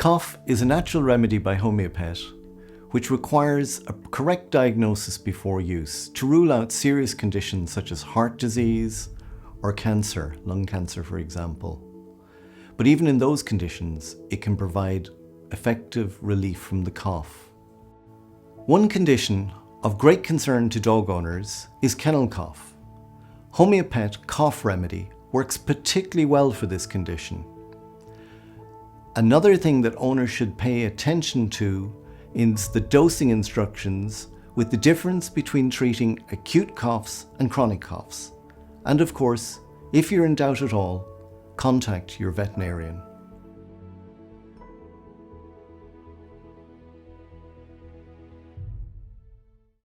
Cough is a natural remedy by HomeoPet, which requires a correct diagnosis before use to rule out serious conditions such as heart disease or cancer, lung cancer for example. But even in those conditions, it can provide effective relief from the cough. One condition of great concern to dog owners is kennel cough. HomeoPet Cough remedy works particularly well for this condition. Another thing that owners should pay attention to is the dosing instructions with the difference between treating acute coughs and chronic coughs. And of course, if you're in doubt at all, contact your veterinarian.